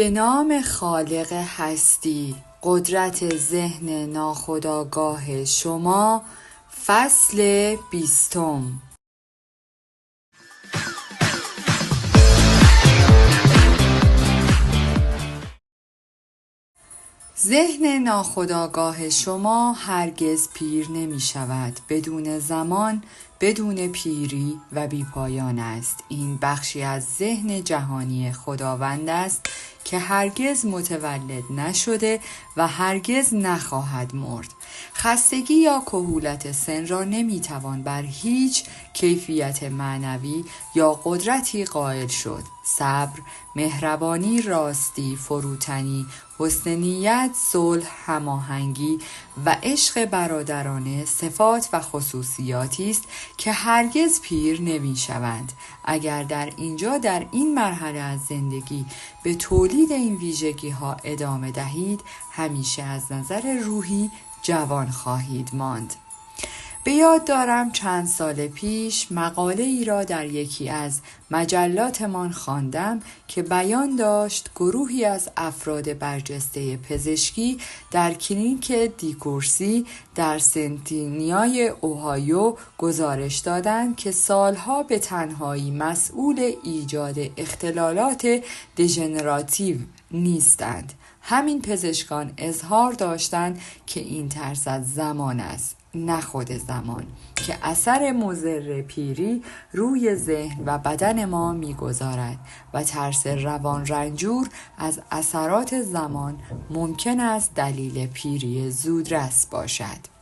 به نام خالق هستی، قدرت ذهن ناخودآگاه شما، فصل 20. ذهن ناخودآگاه شما هرگز پیر نمی شود. بدون زمان، بدون پیری و بی پایان است. این بخشی از ذهن جهانی خداوند است که هرگز متولد نشده و هرگز نخواهد مرد. خستگی یا کهولت سن را نمیتوان بر هیچ کیفیت معنوی یا قدرتی قائل شد. صبر، مهربانی، راستی، فروتنی، حسن نیت، صلح، هماهنگی و عشق برادرانه صفات و خصوصیاتی است که هرگز پیر نمی‌شوند. اگر در این مرحله از زندگی به تولید این ویژگی‌ها ادامه دهید، همیشه از نظر روحی جوان خواهید ماند. به یاد دارم چند سال پیش مقاله ای را در یکی از مجلاتمان خواندم که بیان داشت گروهی از افراد برجسته پزشکی در کلینیک دیکورسی در سنتینیای اوهایو گزارش دادند که سالها به تنهایی مسئول ایجاد اختلالات دژنراتیو نیستند. همین پزشکان اظهار داشتند که این ترس از زمان است، نه خود زمان، که اثر مضر پیری روی ذهن و بدن ما می‌گذارد و ترس روان رنجور از اثرات زمان ممکن است دلیل پیری زودرس باشد.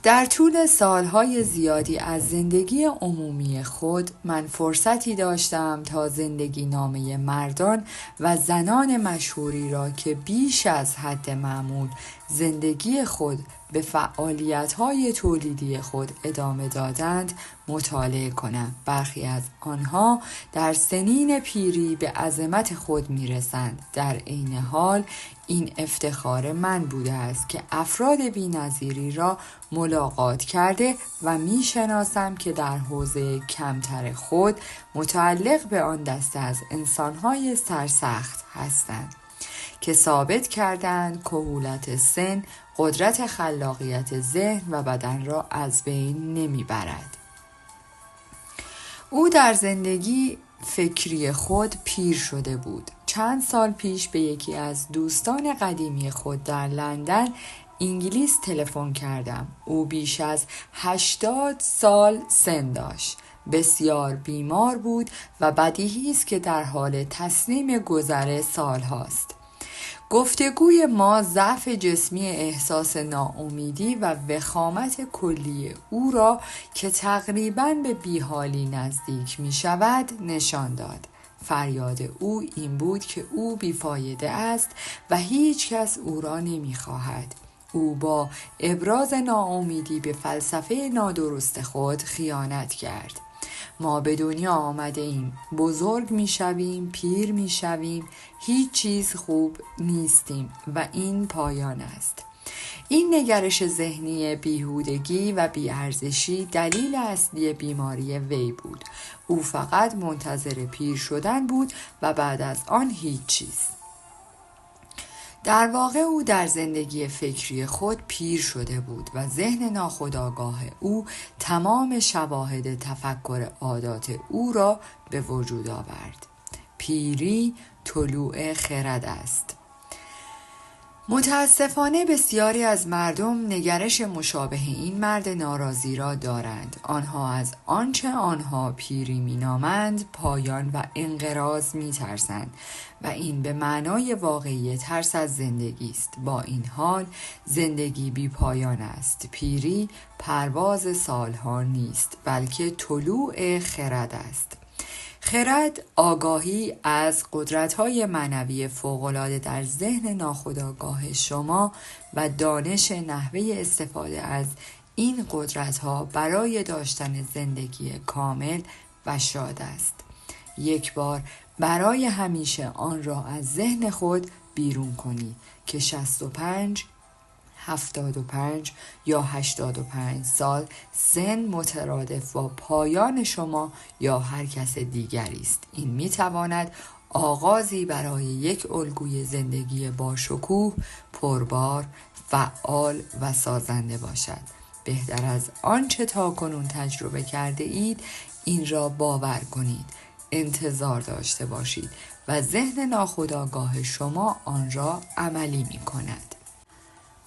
در طول سالهای زیادی از زندگی عمومی خود من فرصتی داشتم تا زندگی نامه مردان و زنان مشهوری را که بیش از حد معمول زندگی خود به فعالیت‌های تولیدی خود ادامه دادند مطالعه کنم. برخی از آنها در سنین پیری به عظمت خود می‌رسند. در عین حال این افتخار من بوده است که افراد بی‌نظیری را ملاقات کرده و می‌شناسم که در حوزه کمتر خود متعلق به آن دسته از انسان‌های سرسخت هستند که ثابت کردند کهولت سن قدرت خلاقیت ذهن و بدن را از بین نمیبرد. او در زندگی فکری خود پیر شده بود. چند سال پیش به یکی از دوستان قدیمی خود در لندن انگلیس تلفن کردم. او بیش از 80 سال سن داشت. بسیار بیمار بود و بدیهی است که در حال تسلیم گذر سالهاست. گفتگوی ما ضعف جسمی، احساس ناامیدی و وخامت کلی او را که تقریباً به بیحالی نزدیک می شود نشان داد. فریاد او این بود که او بیفایده است و هیچ کس او را نمی خواهد. او با ابراز ناامیدی به فلسفه نادرست خود خیانت کرد. ما به دنیا آمده ایم، بزرگ می شویم، پیر می شویم، هیچ چیز خوب نیستیم و این پایان است. این نگرش ذهنی بیهودگی و بیارزشی دلیل اصلی بیماری وی بود. او فقط منتظر پیر شدن بود و بعد از آن هیچ چیز. در واقع او در زندگی فکری خود پیر شده بود و ذهن ناخودآگاه او تمام شواهد تفکر عادات او را به وجود آورد. پیری طلوع خرد است. متاسفانه بسیاری از مردم نگرش مشابه این مرد ناراضی را دارند. آنها از آنچه آنها پیری مینامند پایان و انقراض میترسند و این به معنای واقعی ترس از زندگی است. با این حال زندگی بی پایان است. پیری پرواز سالها نیست، بلکه طلوع خرد است. خرد آگاهی از قدرت‌های معنوی فوق‌العاده در ذهن ناخودآگاه شما و دانش نحوه استفاده از این قدرت‌ها برای داشتن زندگی کامل و شاد است. یک بار برای همیشه آن را از ذهن خود بیرون کنید که 65 75 یا 85 سال سن مترادف با پایان شما یا هر کس دیگری است. این میتواند آغازی برای یک الگوی زندگی با شکوه، پربار، فعال و سازنده باشد. بهتر از آنچه تاکنون تجربه کرده اید این را باور کنید، انتظار داشته باشید و ذهن ناخودآگاه شما آن را عملی می کند.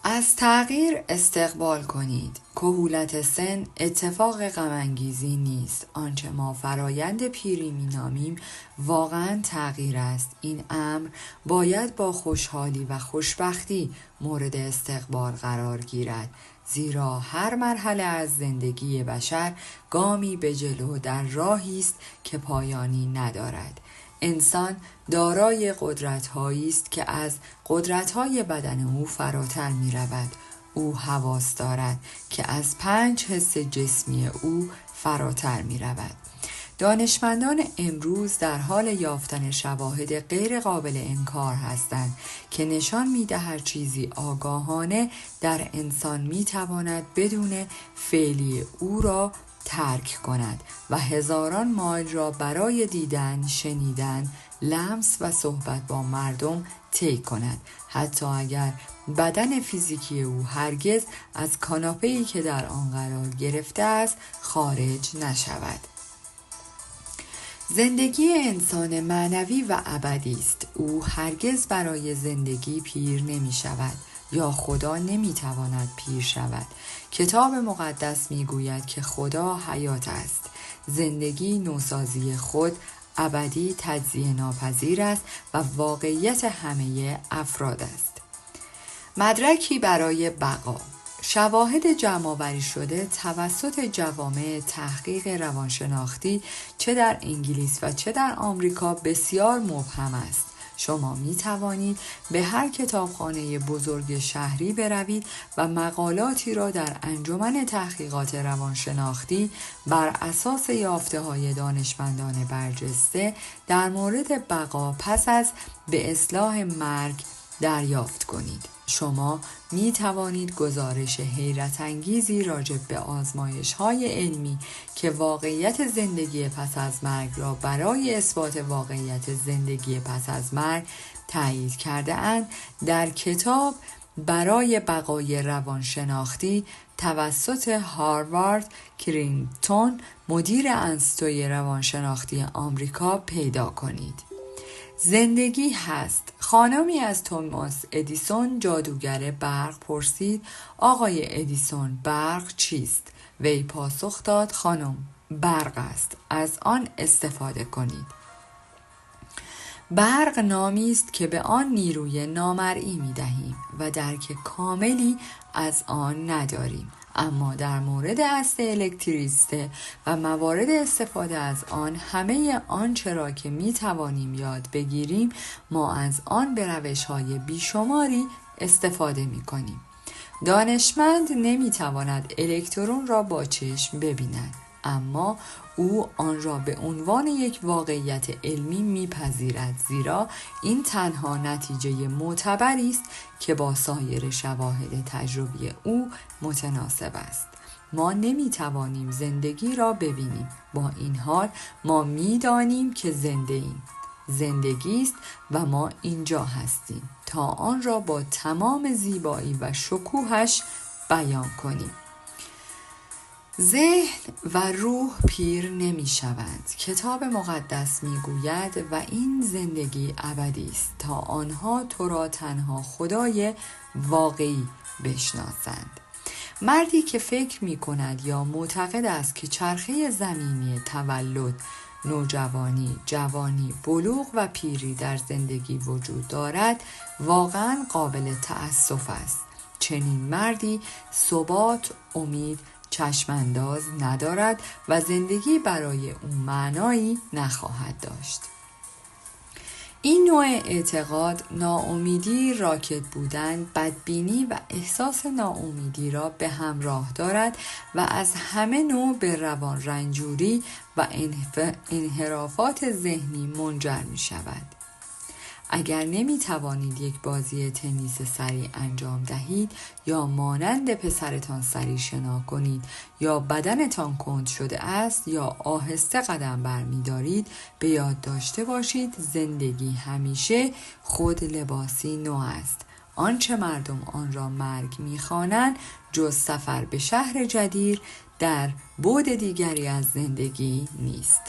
از تغییر استقبال کنید. کهولت سن اتفاق غم‌انگیزی نیست. آنچه ما فرایند پیری می‌نامیم واقعاً تغییر است. این امر باید با خوشحالی و خوشبختی مورد استقبال قرار گیرد، زیرا هر مرحله از زندگی بشر گامی به جلو در راهی است که پایانی ندارد. انسان دارای قدرت‌هایی است که از قدرت‌های بدن او فراتر می‌رود. او حواس دارد که از 5 حس جسمی او فراتر می‌رود. دانشمندان امروز در حال یافتن شواهد غیر قابل انکار هستند که نشان می‌دهد چیزی آگاهانه در انسان می‌تواند بدون فعلی او را ترک کند و هزاران مایل را برای دیدن، شنیدن، لمس و صحبت با مردم طی کند، حتی اگر بدن فیزیکی او هرگز از کاناپه‌ای که در آن قرار گرفته است خارج نشود. زندگی انسان معنوی و ابدی است. او هرگز برای زندگی پیر نمی شود یا خدا نمی تواند پیر شود. کتاب مقدس می گوید که خدا حیات است. زندگی نوسازی خود ابدی تجزیه ناپذیر است و واقعیت همه افراد است. مدرکی برای بقا. شواهد جمع‌آوری شده توسط جوامع تحقیق روانشناختی چه در انگلیس و چه در آمریکا بسیار مبهم است. شما می توانید به هر کتابخانه بزرگ شهری بروید و مقالاتی را در انجمن تحقیقات روانشناختی بر اساس یافته‌های دانشمندان برجسته در مورد بقا پس از به اصلاح مرگ دریافت کنید. شما می توانید گزارش حیرت انگیزی راجع به آزمایش‌های علمی که واقعیت زندگی پس از مرگ را برای اثبات واقعیت زندگی پس از مرگ تایید کرده اند در کتاب برای بقای روانشناختی توسط هاروارد کرینگتون مدیر انستوی روانشناختی آمریکا پیدا کنید. زندگی هست. خانمی از توماس ادیسون جادوگر برق پرسید آقای ادیسون برق چیست؟ وی پاسخ داد خانم برق است، از آن استفاده کنید. برق نامی است که به آن نیروی نامرئی می دهیم و درک کاملی از آن نداریم، اما در مورد اصل الکتریسته و موارد استفاده از آن همه آنچه را که می توانیم یاد بگیریم ما از آن به روش‌های بیشماری استفاده می کنیم. دانشمند نمی تواند الکترون را با چشم ببیند، اما او آن را به عنوان یک واقعیت علمی میپذیرد، زیرا این تنها نتیجه معتبری است که با سایر شواهد تجربی او متناسب است. ما نمیتوانیم زندگی را ببینیم، با این حال ما میدانیم که زنده ایم. زندگی است و ما اینجا هستیم تا آن را با تمام زیبایی و شکوهش بیان کنیم. ذهن و روح پیر نمی شوند. کتاب مقدس می گوید و این زندگی ابدی است تا آنها تو را تنها خدای واقعی بشناسند. مردی که فکر می کند یا معتقد است که چرخه زمینی تولد، نوجوانی، جوانی، بلوغ و پیری در زندگی وجود دارد واقعا قابل تأسف است. چنین مردی ثبات، امید، چشمانداز ندارد و زندگی برای او معنایی نخواهد داشت. این نوع اعتقاد ناامیدی، راکد بودن، بدبینی و احساس ناامیدی را به همراه دارد و از همه نوع به روان رنجوری و انحرافات ذهنی منجر می شود. اگر نمی توانید یک بازی تنیس سریع انجام دهید یا مانند پسرتان سریع شنا کنید یا بدنتان کند شده است یا آهسته قدم برمی دارید، به یاد داشته باشید زندگی همیشه خود لباسی نو است. آنچه مردم آن را مرگ می‌خوانند جز سفر به شهر جدید در بعد دیگری از زندگی نیست.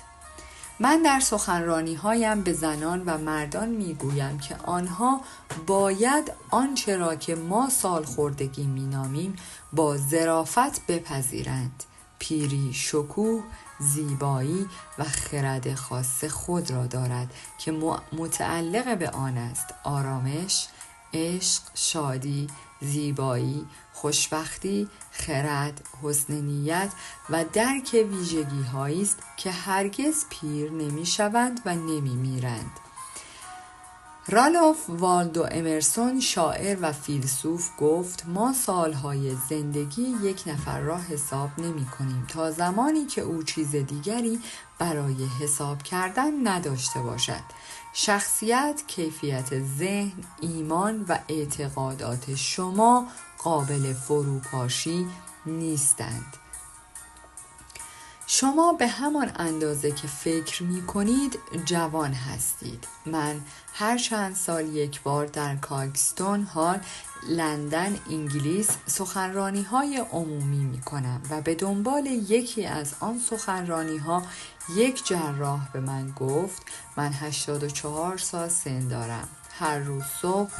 من در سخنرانی‌هایم به زنان و مردان می‌گویم که آنها باید آنچه را که ما سالخوردگی می‌نامیم با ظرافت بپذیرند. پیری شکوه، زیبایی و خرد خاص خود را دارد که متعلق به آن است. آرامش، عشق، شادی، زیبایی، خوشبختی، خرد، حسن نیت و درک ویژگی هایی است که هرگز پیر نمی شوند و نمی میرند. رالف والدو امرسون شاعر و فیلسوف گفت ما سالهای زندگی یک نفر را حساب نمی کنیم تا زمانی که او چیز دیگری برای حساب کردن نداشته باشد. شخصیت، کیفیت ذهن، ایمان و اعتقادات شما قابل فروپاشی نیستند. شما به همان اندازه که فکر می کنید جوان هستید. من هر چند سال یک بار در کاکستون هال، لندن، انگلیس سخنرانی های عمومی می کنم و به دنبال یکی از آن سخنرانی ها یک جراح به من گفت من 84 سال سن دارم. هر روز صبح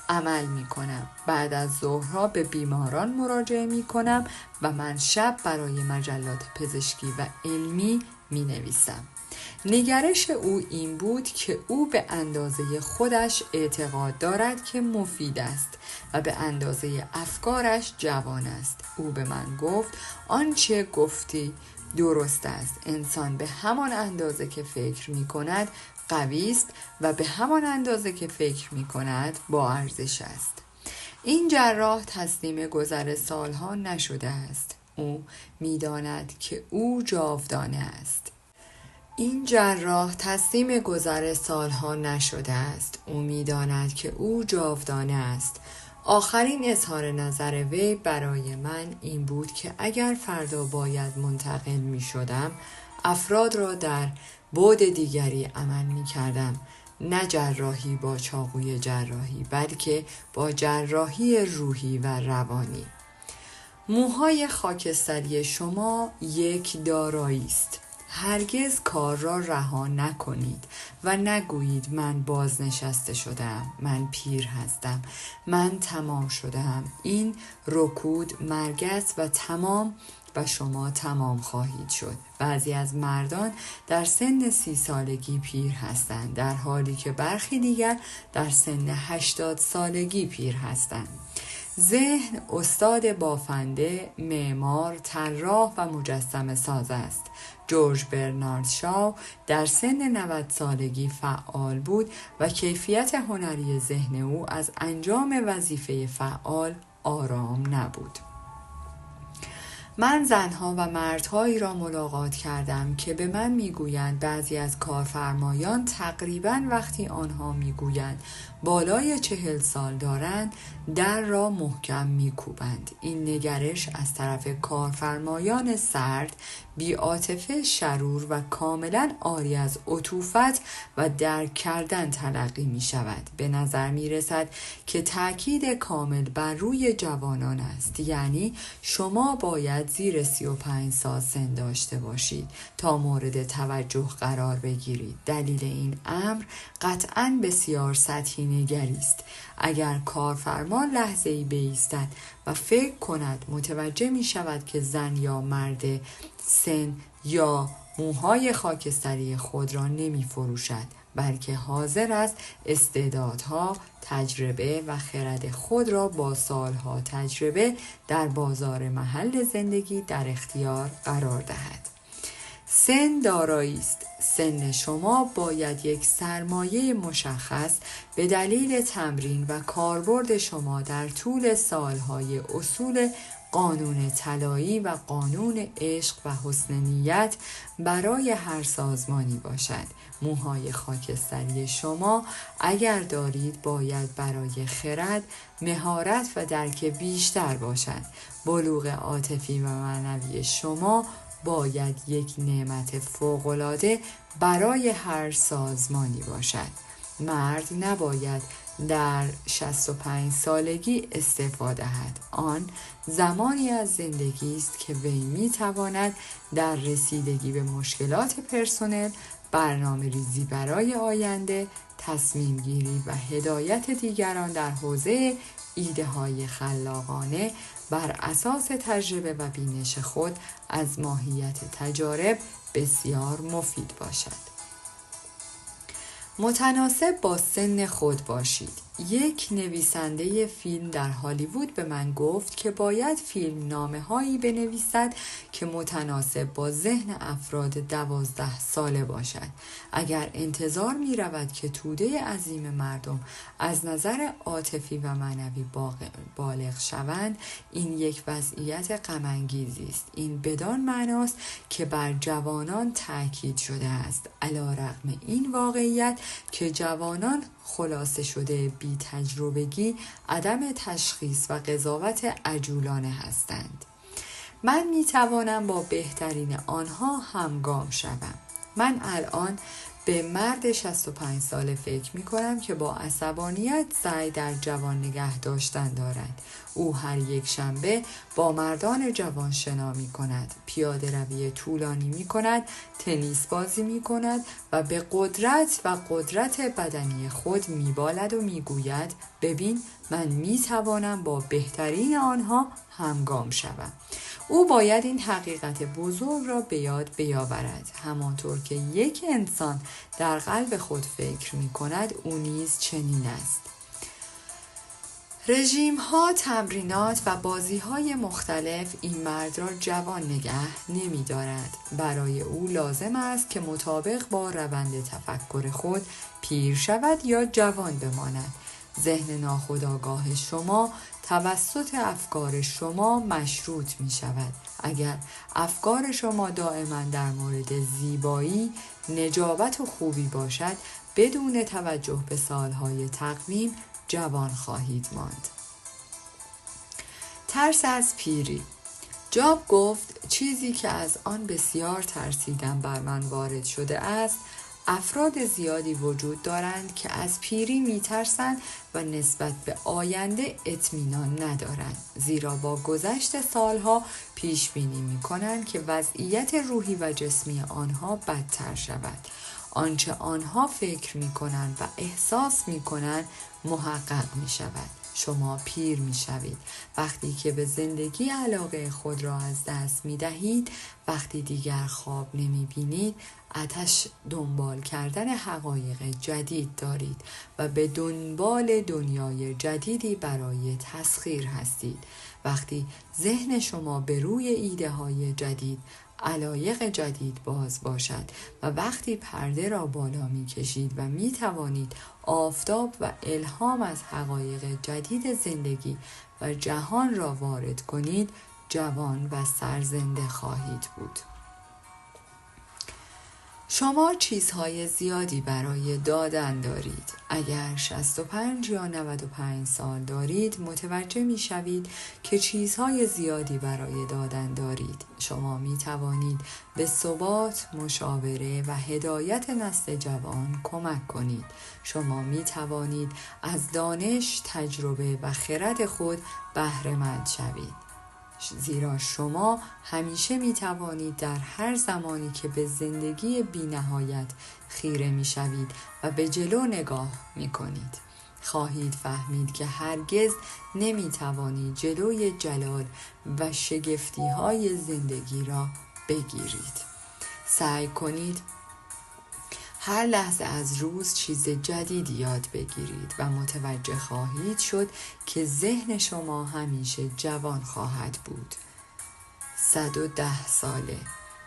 عمل می کنم. بعد از ظهرها به بیماران مراجعه می کنم و من شب برای مجلات پزشکی و علمی می نویسم. نگرش او این بود که او به اندازه خودش اعتقاد دارد که مفید است و به اندازه افکارش جوان است. او به من گفت آنچه گفتی درست است. انسان به همان اندازه که فکر می کند قوی است و به همان اندازه که فکر می کند با ارزش است. این جراح تسلیم گذر سالها نشده است. او می داند که او جاودانه است. این جراح تسلیم گذر سالها نشده است. او می داند که او جاودانه است. آخرین اظهار نظر وی برای من این بود که اگر فردا باید منتقل می شدم افراد را در بعد دیگری عمل می کردم. نه جراحی با چاقوی جراحی بلکه با جراحی روحی و روانی. موهای خاکستری شما یک دارایی است. هرگز کار را رها نکنید و نگویید من بازنشسته شدم، من پیر هستم، من تمام شدم. این رکود مرگ است و تمام و شما تمام خواهید شد. بعضی از مردان در سن 30 سالگی پیر هستند در حالی که برخی دیگر در سن 80 سالگی پیر هستند. ذهن استاد بافنده، معمار، طراح و مجسمه ساز است. جورج برنارد شاو در سن 90 سالگی فعال بود و کیفیت هنری ذهن او از انجام وظیفه فعال آرام نبود. من زنها و مردهایی را ملاقات کردم که به من میگویند بعضی از کارفرمایان تقریباً وقتی آنها میگویند بالای 40 سال دارند در را محکم میکوبند. این نگرش از طرف کارفرمایان سرد، بی‌عاطفه، شرور و کاملاً عاری از عطوفت و درک کردن تلقی می شود. به نظر می رسد که تأکید کامل بر روی جوانان است، یعنی شما باید زیر 35 سال سن داشته باشید تا مورد توجه قرار بگیرید. دلیل این امر قطعاً بسیار سطحی نگری است. اگر کارفرما لحظه‌ای بایستد و فکر کند متوجه می شود که زن یا مرد سن یا موهای خاکستری خود را نمی فروشد بلکه حاضر است استعدادها، تجربه و خرد خود را با سالها تجربه در بازار محل زندگی در اختیار قرار دهد. سن دارایی است. سن شما باید یک سرمایه مشخص به دلیل تمرین و کاربرد شما در طول سالهای اصول قانون طلایی و قانون عشق و حسن نیت برای هر سازمانی باشد. موهای خاکستری شما اگر دارید باید برای خرد، مهارت و درک بیشتر باشد. بلوغ عاطفی و معنوی شما باید یک نعمت فوق‌العاده برای هر سازمانی باشد. مرد نباید در 65 سالگی استعفا دهد. آن زمانی از زندگی است که وی می‌تواند در رسیدگی به مشکلات پرسنل، برنامه ریزی برای آینده، تصمیم گیری و هدایت دیگران در حوزه ایده های خلاقانه بر اساس تجربه و بینش خود از ماهیت تجارب بسیار مفید باشد. متناسب با سن خود باشید. یک نویسنده فیلم در هالیوود به من گفت که باید فیلم نامه هایی بنویسد که متناسب با ذهن افراد 12 ساله باشد. اگر انتظار می رود که توده عظیم مردم از نظر عاطفی و معنوی بالغ شوند، این یک وضعیت غم انگیزی است. این بدان معناست که بر جوانان تأکید شده است، علی‌رغم این واقعیت که جوانان خلاصه شده بی تجربگی، عدم تشخیص و قضاوت عجولانه هستند. من می توانم با بهترین آنها همگام شوم. من الان به مرد 65 ساله فکر می کنم که با عصبانیت سعی در جوان نگه داشتن دارد. او هر یک شنبه با مردان جوان شنا می کند، پیاده روی طولانی می کند، تنیس بازی می کند و به قدرت بدنی خود می بالد و می گوید ببین من می توانم با بهترین آنها همگام شوم. او باید این حقیقت بزرگ را به یاد بیاورد. همانطور که یک انسان در قلب خود فکر می کند، او نیز چنین است. رژیم ها، تمرینات و بازی های مختلف این مرد را جوان نگه نمی دارد. برای او لازم است که مطابق با روند تفکر خود پیر شود یا جوان بماند. ذهن ناخودآگاه شما توسط افکار شما مشروط می شود. اگر افکار شما دائما در مورد زیبایی، نجابت و خوبی باشد، بدون توجه به سالهای تقویم جوان خواهید ماند. ترس از پیری. جاب گفت چیزی که از آن بسیار ترسیدم بر من وارد شده است. افراد زیادی وجود دارند که از پیری میترسند و نسبت به آینده اطمینان ندارند، زیرا با گذشت سالها پیش بینی میکنند که وضعیت روحی و جسمی آنها بدتر شود. آنچه آنها فکر میکنند و احساس میکنند محقق میشود. شما پیر میشوید وقتی که به زندگی علاقه خود را از دست میدهید، وقتی دیگر خواب نمیبینید، آتش دنبال کردن حقایق جدید دارید و به دنبال دنیای جدیدی برای تسخیر هستید. وقتی ذهن شما به روی ایده های جدید، علایق جدید باز باشد و وقتی پرده را بالا می کشید و می توانید آفتاب و الهام از حقایق جدید زندگی و جهان را وارد کنید، جوان و سرزنده خواهید بود. شما چیزهای زیادی برای دادن دارید. اگر 65 یا 95 سال دارید، متوجه می شوید که چیزهای زیادی برای دادن دارید. شما می توانید به ثبات، مشاوره و هدایت نسل جوان کمک کنید. شما می توانید از دانش، تجربه و خرد خود بهره مند شوید. زیرا شما همیشه می توانید در هر زمانی که به زندگی بی نهایت خیره می شوید و به جلو نگاه می کنید، خواهید فهمید که هرگز نمی توانید جلوی جلال و شگفتی های زندگی را بگیرید. سعی کنید هر لحظه از روز چیز جدیدی یاد بگیرید و متوجه خواهید شد که ذهن شما همیشه جوان خواهد بود. 110 ساله.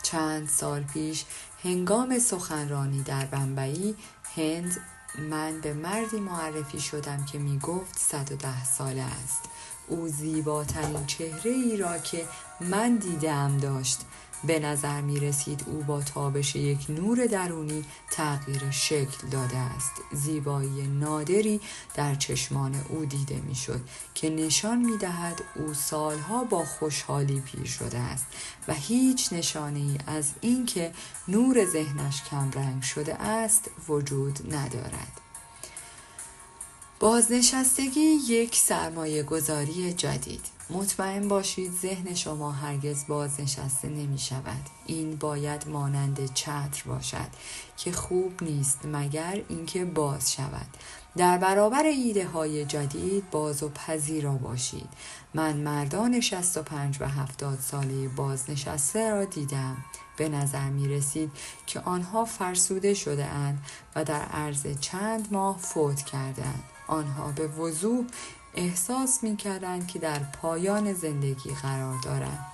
چند سال پیش هنگام سخنرانی در بمبئی، هند، من به مردی معرفی شدم که می گفت 110 ساله است. او زیباترین چهره ای را که من دیدم داشت. به نظر می رسید او با تابش یک نور درونی تغییر شکل داده است. زیبایی نادری در چشمان او دیده می شد که نشان می دهد او سالها با خوشحالی پیر شده است و هیچ نشانه ای از این که نور ذهنش کمرنگ شده است وجود ندارد. بازنشستگی یک سرمایه گذاری جدید. مطمئن باشید ذهن شما هرگز بازنشسته نمی شود. این باید مانند چتر باشد که خوب نیست مگر اینکه باز شود. در برابر ایده های جدید باز و پذیرا باشید. من مردان 65 و 70 ساله بازنشسته را دیدم. به نظر می رسید که آنها فرسوده شده اند و در عرض چند ماه فوت کردند. آنها به وضوح احساس می کردند که در پایان زندگی قرار دارند.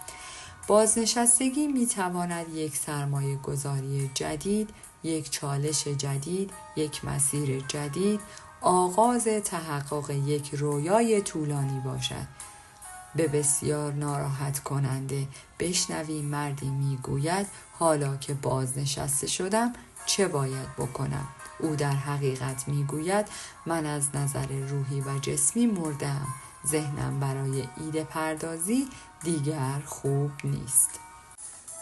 بازنشستگی می تواند یک سرمایه گذاری جدید، یک چالش جدید، یک مسیر جدید، آغاز تحقق یک رویای طولانی باشد. به بسیار ناراحت کننده بشنویم مردی می گوید حالا که بازنشسته شدم چه باید بکنم؟ او در حقیقت می گوید من از نظر روحی و جسمی مردم. ذهنم برای ایده پردازی دیگر خوب نیست.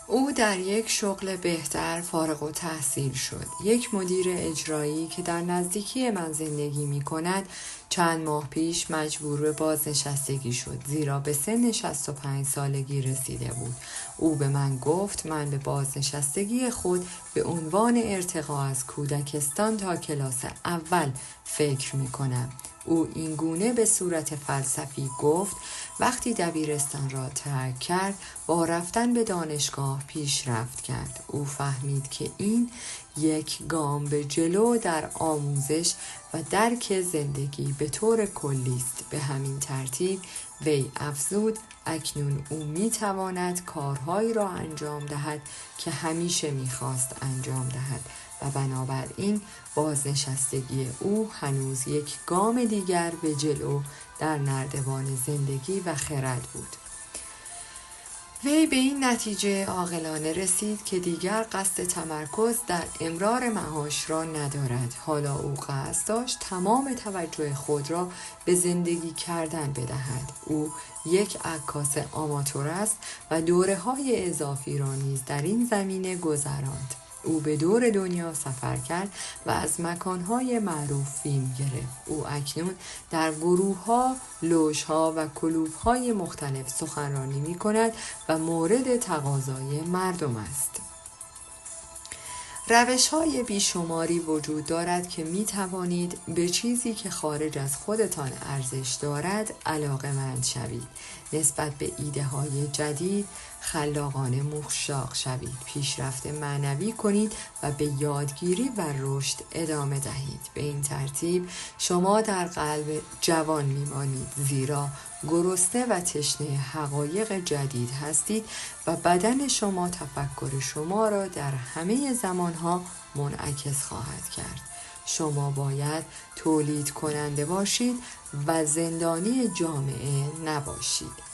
او در یک شغل بهتر فارغ التحصیل شد. یک مدیر اجرایی که در نزدیکی من زندگی می کند چند ماه پیش مجبور به بازنشستگی شد زیرا به سن 65 سالگی رسیده بود. او به من گفت من به بازنشستگی خود به عنوان ارتقا از کودکستان تا کلاس اول فکر می کنم. او این گونه به صورت فلسفی گفت وقتی دبیرستان را ترک کرد با رفتن به دانشگاه پیشرفت کرد. او فهمید که این یک گام به جلو در آموزش و درک زندگی به طور کلی است. به همین ترتیب وی افزود اکنون او میتواند کارهایی را انجام دهد که همیشه میخواست انجام دهد و بنابراین بازنشستگی او هنوز یک گام دیگر به جلو در نردبان زندگی و خرد بود. وی به این نتیجه عاقلانه رسید که دیگر قصد تمرکز در امرار معاش را ندارد. حالا او قصد داشت تمام توجه خود را به زندگی کردن بدهد. او یک عکاس آماتور است و دوره‌های اضافی را نیز در این زمینه گذراند. او به دور دنیا سفر کرد و از مکانهای معروف فیلم گرفت. او اکنون در گروه‌ها، لوژها و کلوب‌های مختلف سخنرانی می‌کند و مورد تقاضای مردم است. روش‌های بیشماری وجود دارد که می توانید به چیزی که خارج از خودتان ارزش دارد علاقه‌مند شوید. نسبت به ایده‌های جدید خلاقانه مشتاق شوید. پیشرفت معنوی کنید و به یادگیری و رشد ادامه دهید. به این ترتیب شما در قلب جوان میمانید زیرا گرسنه و تشنه حقایق جدید هستید و بدن شما تفکر شما را در همه زمانها منعکس خواهد کرد. شما باید تولید کننده باشید و زندانی جامعه نباشید.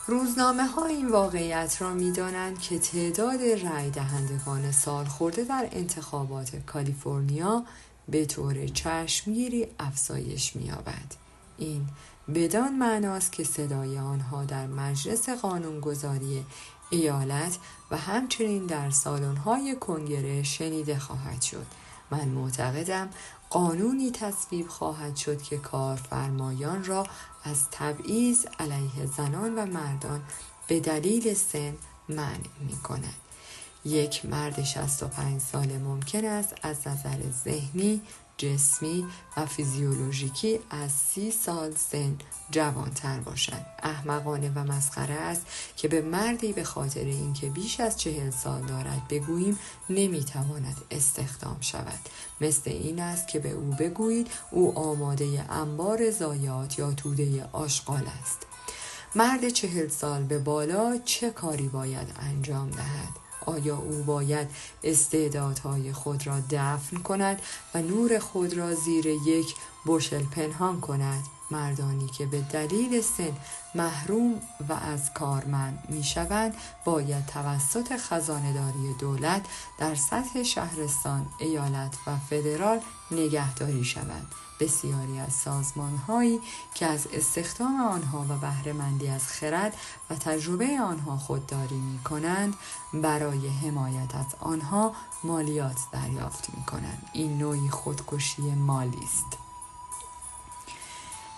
روزنامه ها این واقعیت را می دانند که تعداد رای دهندگان سالخورده در انتخابات کالیفرنیا به طور چشمگیری افزایش می یابد. این بدان معناست که صدای آنها در مجلس قانونگذاری ایالت و همچنین در سالن‌های کنگره شنیده خواهد شد. من معتقدم قانونی تصویب خواهد شد که کارفرمایان را از تبعیض علیه زنان و مردان به دلیل سن منع می کند. یک مرد 65 ساله ممکن است از نظر ذهنی، جسمی و فیزیولوژیکی از 30 سال سن جوانتر باشد. احمقانه و مسخره است که به مردی به خاطر اینکه بیش از 40 سال دارد بگوییم نمیتواند استخدام شود. مثل این است که به او بگویید او آماده انبار ضایعات یا توده آشغال است. مرد 40 سال به بالا چه کاری باید انجام دهد؟ آیا او باید استعدادهای خود را دفن کند و نور خود را زیر یک بوشل پنهان کند؟ مردانی که به دلیل سن محروم و از کار منع می‌شوند باید توسط خزانه‌داری دولت در سطح شهرستان، ایالت و فدرال نگهداری شوند. بسیاری از سازمان‌هایی که از استخدام آنها و بهره‌مندی از خرد و تجربه آنها خودداری می‌کنند، برای حمایت از آنها مالیات دریافت می‌کنند. این نوعی خودکشی مالی است.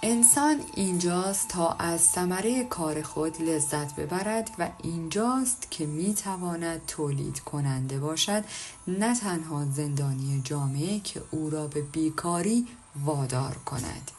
انسان اینجاست تا از ثمره کار خود لذت ببرد و اینجاست که می‌تواند تولید کننده باشد، نه تنها زندانی جامعه که او را به بیکاری وادار کند.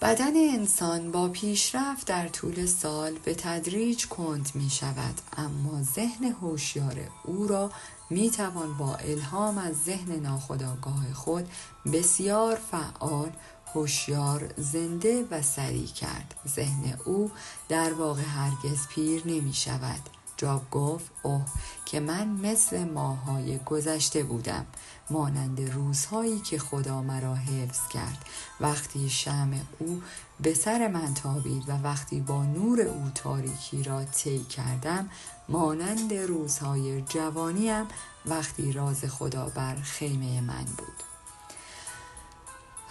بدن انسان با پیشرفت در طول سال به تدریج کند می شود، اما ذهن هوشیار او را می توان با الهام از ذهن ناخودآگاه خود بسیار فعال، هوشیار، زنده و سریع کرد. ذهن او در واقع هرگز پیر نمی شود. جاب گفت اوه که من مثل ماه‌های گذشته بودم، مانند روزهایی که خدا مرا حفظ کرد، وقتی شمع او به سر من تابید و وقتی با نور او تاریکی را طی کردم، مانند روزهای جوانیم وقتی راز خدا بر خیمه من بود.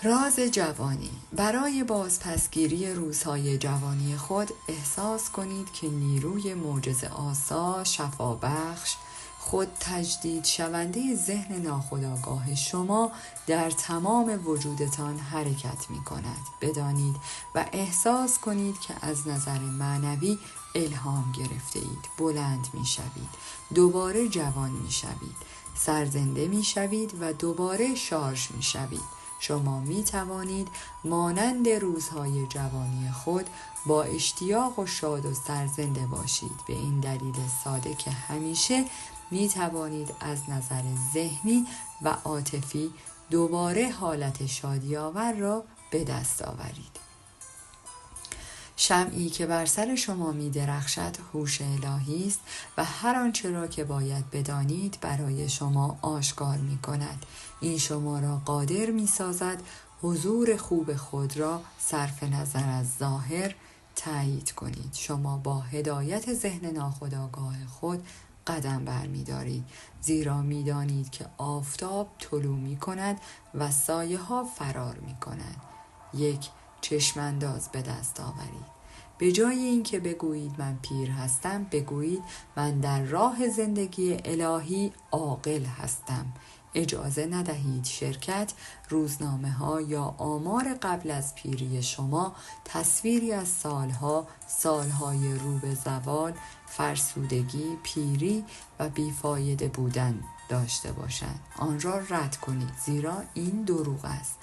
راز جوانی. برای بازپسگیری روزهای جوانی خود احساس کنید که نیروی معجزه‌آسا، شفابخش، خود تجدید شونده ذهن ناخودآگاه شما در تمام وجودتان حرکت می کند. بدانید و احساس کنید که از نظر معنوی الهام گرفته اید، بلند می شوید، دوباره جوان می شوید، سرزنده می شوید و دوباره شارژ می شوید. شما می توانید مانند روزهای جوانی خود با اشتیاق و شاد و سرزنده باشید. به این دلیل ساده که همیشه می توانید از نظر ذهنی و عاطفی دوباره حالت شادی‌آور را به دست آورید. شمعی که بر سر شما می درخشد هوش الهی است و هر آنچه را که باید بدانید برای شما آشکار می کند. این شما را قادر می سازد حضور خوب خود را صرف نظر از ظاهر تایید کنید. شما با هدایت ذهن ناخودآگاه خود قدم برمی دارید، زیرا می دانید که آفتاب طلوع می کند و سایه ها فرار می کند. یک چشمانداز به دست آورید. به جای اینکه بگویید من پیر هستم، بگویید من در راه زندگی الهی عاقل هستم. اجازه ندهید شرکت، روزنامه ها یا آمار قبل از پیری شما تصویری از سالهای رو به زوال، فرسودگی، پیری و بیفایده بودن داشته باشند. آن را رد کنید، زیرا این دروغ است.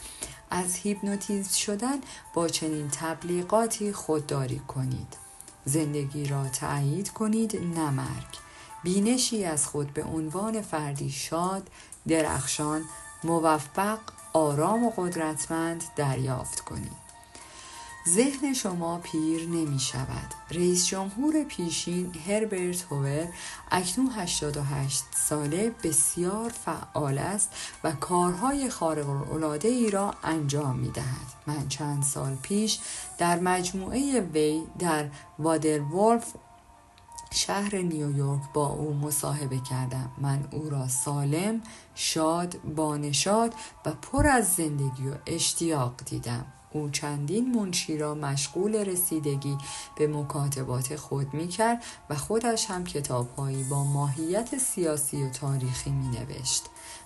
از هیپنوتیزم شدن با چنین تبلیغاتی خودداری کنید. زندگی را تأیید کنید، نه مرگ. بینشی از خود به عنوان فردی شاد، درخشان، موفق، آرام و قدرتمند دریافت کنید. ذهن شما پیر نمی شود. رئیس جمهور پیشین هربرت هوور اکنون 88 ساله بسیار فعال است و کارهای خارق‌العاده ای را انجام می دهد. من چند سال پیش در مجموعه وی در وادرولف شهر نیویورک با او مصاحبه کردم. من او را سالم، شاد، بانشاد و پر از زندگی و اشتیاق دیدم. او چندین منشی را مشغول رسیدگی به مکاتبات خود می کرد و خودش هم کتاب‌هایی با ماهیت سیاسی و تاریخی می نوشت.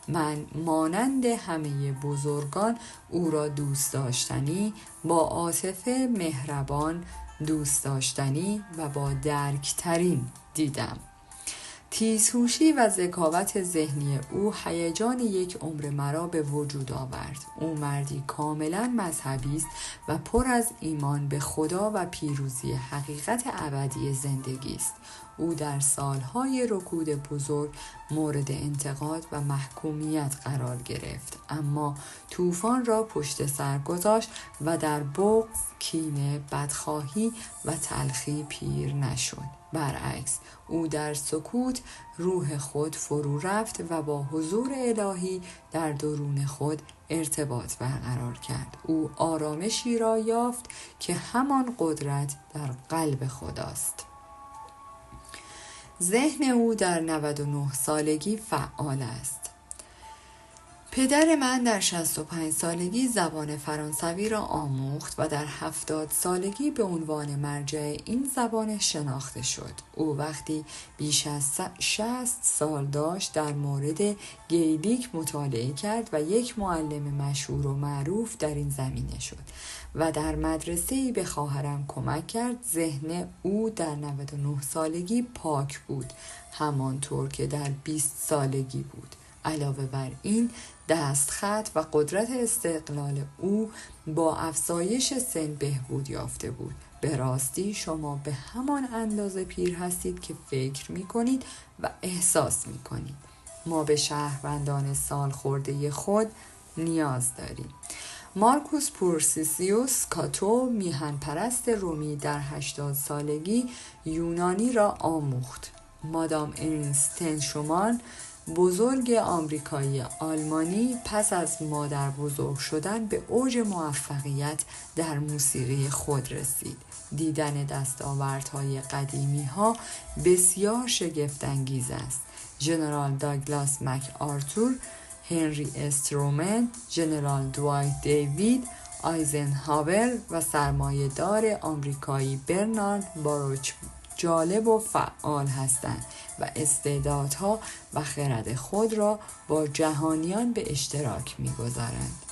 من مانند همه بزرگان او را دوست داشتنی، با عاطفه مهربان، دوست داشتنی و با درکترین دیدم. تیزهوشی و ذکاوت ذهنی او هیجان یک عمر مرا به وجود آورد. او مردی کاملا مذهبی است و پر از ایمان به خدا و پیروزی حقیقت ابدی زندگی است. او در سالهای رکود بزرگ مورد انتقاد و محکومیت قرار گرفت، اما طوفان را پشت سر گذاشت و در بغض، کینه، بدخواهی و تلخی پیر نشد. برعکس، او در سکوت روح خود فرو رفت و با حضور الهی در درون خود ارتباط برقرار کرد. او آرامشی را یافت که همان قدرت در قلب خداست. ذهن او در 99 سالگی فعال است. پدر من در 65 سالگی زبان فرانسوی را آموخت و در 70 سالگی به عنوان مرجع این زبان شناخته شد. او وقتی بیش از 60 سال داشت در مورد گیلیک مطالعه کرد و یک معلم مشهور و معروف در این زمینه شد و در مدرسه‌ای به خواهرم کمک کرد. ذهن او در 99 سالگی پاک بود، همانطور که در 20 سالگی بود. علاوه بر این، دستخط و قدرت استقلال او با افزایش سن بهبود یافته بود. به راستی شما به همان اندازه پیر هستید که فکر می کنید و احساس می کنید. ما به شهروندان سال خورده خود نیاز داریم. مارکوس پورسیسیوس کاتو، میهن پرست رومی، در 80 سالگی یونانی را آموخت. مادام ارنستین شومان، بزرگ آمریکایی آلمانی، پس از مادر بزرگ شدن به اوج موفقیت در موسیقی خود رسید. دیدن دستاوردهای قدیمی ها بسیار شگفت‌انگیز است. ژنرال داگلاس مک آرتور، هنری استرومن، ژنرال دوایت دیوید آیزنهاور و سرمایه‌دار آمریکایی برنارد باروچ جالب و فعال هستند و استعدادها و خرد خود را با جهانیان به اشتراک می‌گذارند.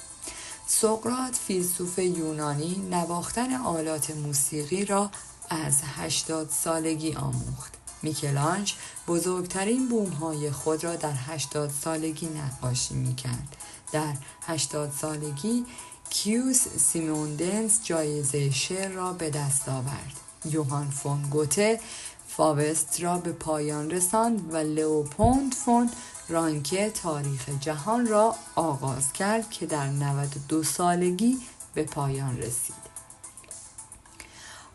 سقراط، فیلسوف یونانی، نواختن آلات موسیقی را از 80 سالگی آموخت. میکلانج بزرگترین بوم‌های خود را در 80 سالگی نقاشی می‌کرد. در 80 سالگی کیوس سیموندنس جایزه شعر را به دست آورد. یوهان فون گوته فاوست را به پایان رساند و لئوپولد فون رانکه تاریخ جهان را آغاز کرد که در 92 سالگی به پایان رسید.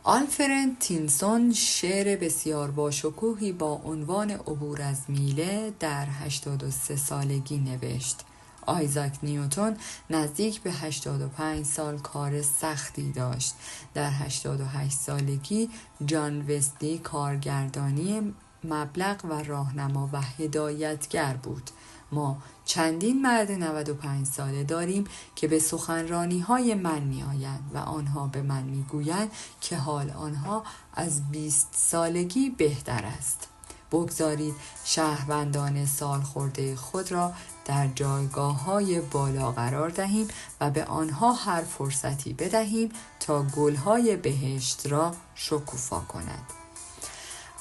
آلفرد تینسون شعر بسیار باشکوهی با عنوان عبور از میله در 83 سالگی نوشت. آیزاک نیوتن نزدیک به 85 سال کار سختی داشت. در 88 سالگی جان وستلی کارگردانی مبلغ و راهنما و هدایتگر بود. ما چندین مرد 95 ساله داریم که به سخنرانی‌های من می‌آیند و آنها به من می‌گویند که حال آنها از 20 سالگی بهتر است. بگذارید شهروندان سالخورده خود را در جایگاه‌های بالا قرار دهیم و به آنها هر فرصتی بدهیم تا گل‌های بهشت را شکوفا کند.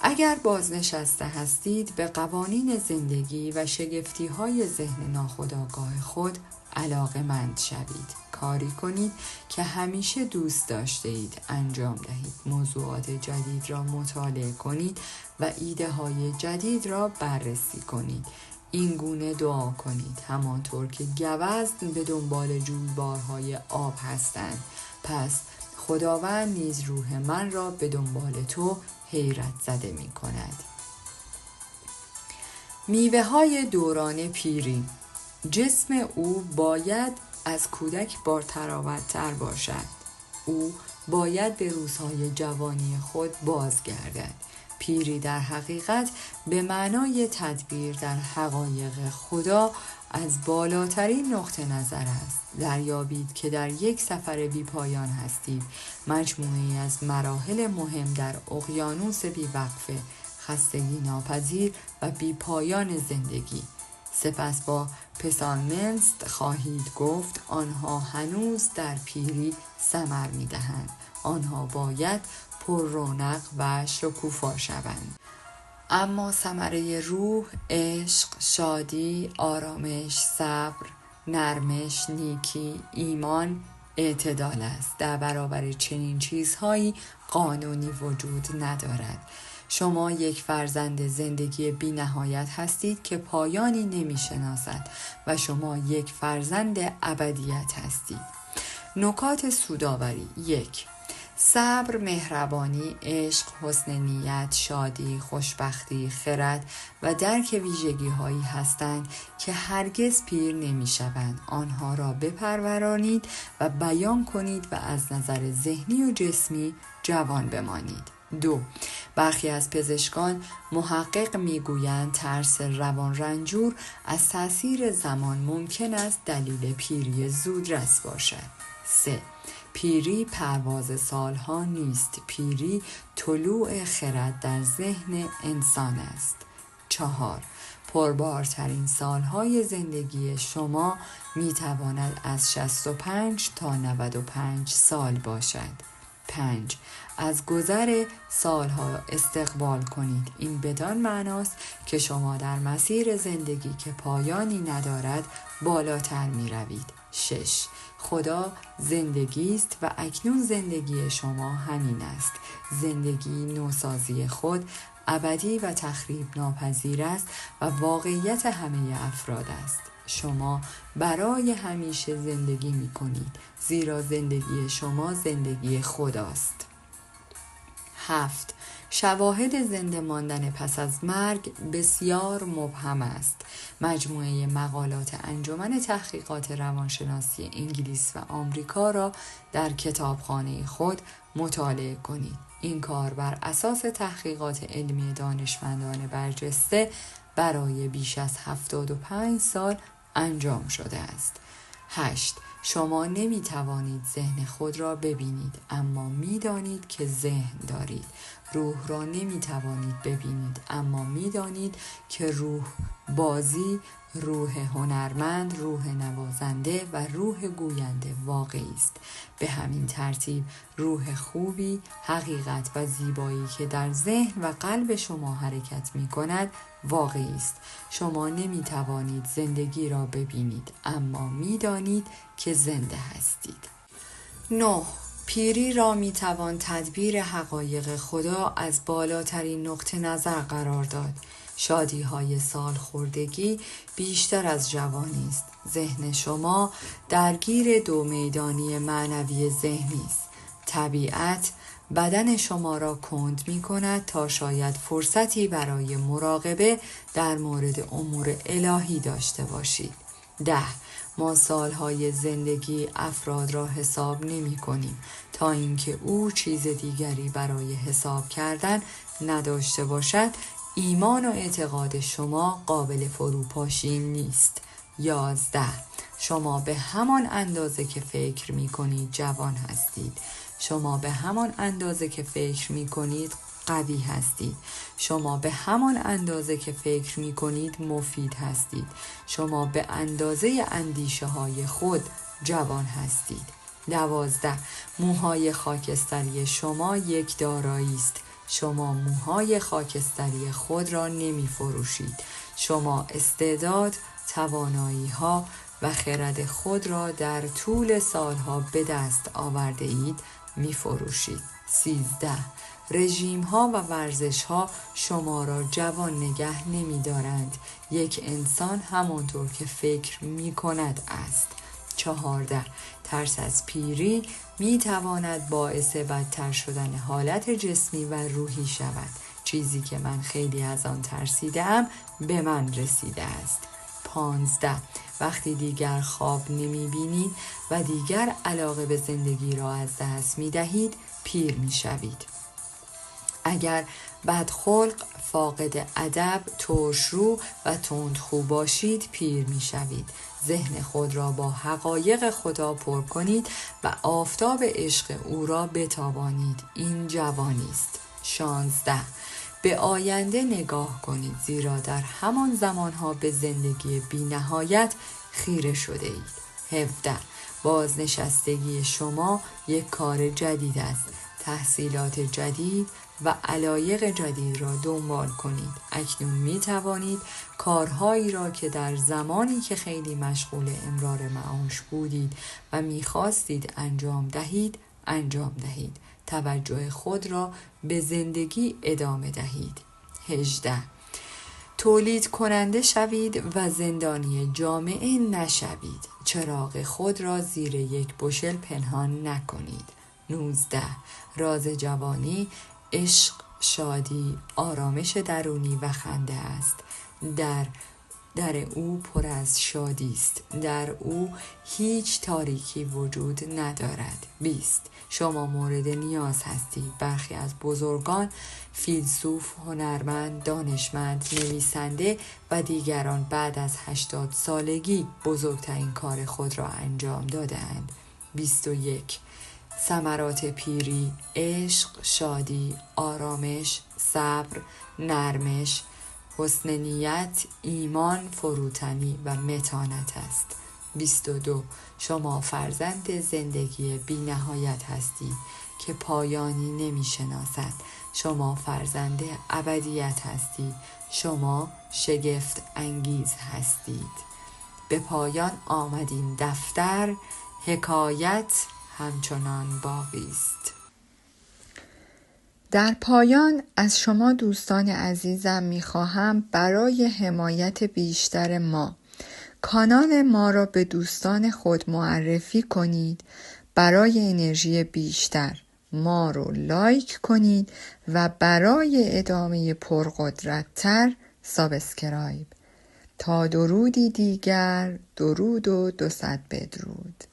اگر بازنشسته هستید، به قوانین زندگی و شگفتی‌های ذهن ناخودآگاه خود علاقه‌مند شوید. کاری کنید که همیشه دوست داشته اید انجام دهید. موضوعات جدید را مطالعه کنید و ایده‌های جدید را بررسی کنید. این گونه دعا کنید: همانطور که گوزن به دنبال جویبارهای آب هستند، پس خداوند نیز روح من را به دنبال تو حیرت زده می کند. میوه های دوران پیری. جسم او باید از کودک با تراوت‌تر باشد. او باید به روزهای جوانی خود بازگردد. پیری در حقیقت به معنای تدبیر در حقایق خدا از بالاترین نقطه نظر است. دریابید که در یک سفر بی پایان هستید، مجموعه‌ای از مراحل مهم در اقیانوس بی وقفه، خستگی ناپذیر و بی پایان زندگی. سپس با پسالمنست خواهید گفت آنها هنوز در پیری ثمر می‌دهند. آنها باید پر رونق و شکوفا شوند. اما ثمره روح، عشق، شادی، آرامش، صبر، نرمش، نیکی، ایمان، اعتدال است. در برابر چنین چیزهایی قانونی وجود ندارد. شما یک فرزند زندگی بی نهایت هستید که پایانی نمی شناسد و شما یک فرزند ابدیت هستید. نکات سودآوری: 1. صبر، مهربانی، عشق، حسن نیت، شادی، خوشبختی، خرد و درک ویژگی هایی هستند که هرگز پیر نمی شوند. آنها را بپرورانید و بیان کنید و از نظر ذهنی و جسمی جوان بمانید. 2. برخی از پزشکان محقق میگویند ترس روان رنجور از تأثیر زمان ممکن است دلیل پیری زودرس باشد. 3. پیری پرواز سالها نیست. پیری طلوع خرد در ذهن انسان است. 4. پربارترین سالهای زندگی شما میتواند از 65 تا 95 سال باشد. 5. از گذر سالها استقبال کنید. این بدان معناست که شما در مسیر زندگی که پایانی ندارد بالاتر می روید. 6. خدا زندگی است و اکنون زندگی شما همین است. زندگی نوسازی خود ابدی و تخریب ناپذیر است و واقعیت همه افراد است. شما برای همیشه زندگی می کنید، زیرا زندگی شما زندگی خداست. 7. شواهد زنده ماندن پس از مرگ بسیار مبهم است. مجموعه مقالات انجمن تحقیقات روانشناسی انگلیس و آمریکا را در کتابخانه خود مطالعه کنید. این کار بر اساس تحقیقات علمی دانشمندان برجسته برای بیش از 75 سال انجام شده است. 8. شما نمی توانید ذهن خود را ببینید، اما می دانید که ذهن دارید. روح را نمی توانید ببینید، اما می دانید که روح بازی، روح هنرمند، روح نوازنده و روح گوینده واقعی است. به همین ترتیب روح خوبی، حقیقت و زیبایی که در ذهن و قلب شما حرکت می کند واقعی است. شما نمی توانید زندگی را ببینید، اما می دانید که زنده هستید. 9. پیری را می توان تدبیر حقایق خدا از بالاترین نقطه نظر قرار داد. شادی های سال خوردگی بیشتر از جوانی است. ذهن شما درگیر دو میدانی معنوی ذهنی است. طبیعت بدن شما را کند می کند تا شاید فرصتی برای مراقبه در مورد امور الهی داشته باشید. 10. ما سالهای زندگی افراد را حساب نمی کنیم تا اینکه او چیز دیگری برای حساب کردن نداشته باشد. ایمان و اعتقاد شما قابل فروپاشی نیست. 11. شما به همان اندازه که فکر می کنید جوان هستید. شما به همان اندازه که فکر می کنید قوی هستید. شما به همان اندازه که فکر می کنید مفید هستید. شما به اندازه اندیشه های خود جوان هستید. 12. موهای خاکستری شما یک دارایی است. شما موهای خاکستری خود را نمی فروشید. شما استعداد، توانایی ها و خرد خود را در طول سالها به دست آورده اید می فروشید. 13. رژیم ها و ورزش ها شما را جوان نگه نمی دارند. یک انسان همانطور که فکر می کند است. 14. ترس از پیری می تواند باعث بدتر شدن حالت جسمی و روحی شود. چیزی که من خیلی از آن ترسیدم به من رسیده است. 15. وقتی دیگر خواب نمی بینید و دیگر علاقه به زندگی را از دست می دهید پیر می شوید. اگر بدخلق، فاقد ادب، ترشرو و تندخو باشید پیر می شوید. ذهن خود را با حقایق خدا پر کنید و آفتاب عشق او را بتابانید. این جوانی است. 16. به آینده نگاه کنید، زیرا در همان زمانها به زندگی بی نهایت خیره شده اید. 17. بازنشستگی شما یک کار جدید است. تحصیلات جدید و علایق جدید را دنبال کنید. اکنون می توانید کارهایی را که در زمانی که خیلی مشغول امرار معاش بودید و می خواستید انجام دهید. توجه خود را به زندگی ادامه دهید. 18. تولید کننده شوید و زندانی جامعه نشوید. چراغ خود را زیر یک بشل پنهان نکنید. 19. راز جوانی عشق، شادی، آرامش درونی و خنده است. در او پر از شادی است. در او هیچ تاریکی وجود ندارد. 20. شما مورد نیاز هستید. برخی از بزرگان، فیلسوف، هنرمند، دانشمند، نویسنده و دیگران بعد از 80 سالگی بزرگترین کار خود را انجام دادند. 21. ثمرات پیری عشق، شادی، آرامش، صبر، نرمش، حسن نیت، ایمان، فروتنی و متانت است. 22. شما فرزند زندگی بی نهایت هستید که پایانی نمی شناسد. شما فرزند ابدیت هستید. شما شگفت انگیز هستید. به پایان آمد این دفتر، حکایت همچنان باقی است. در پایان از شما دوستان عزیزم می‌خواهم برای حمایت بیشتر ما کانال ما را به دوستان خود معرفی کنید. برای انرژی بیشتر ما رو لایک کنید و برای ادامه پرقدرت‌تر سابسکرایب. تا درودی دیگر، درود و 200 بدرود.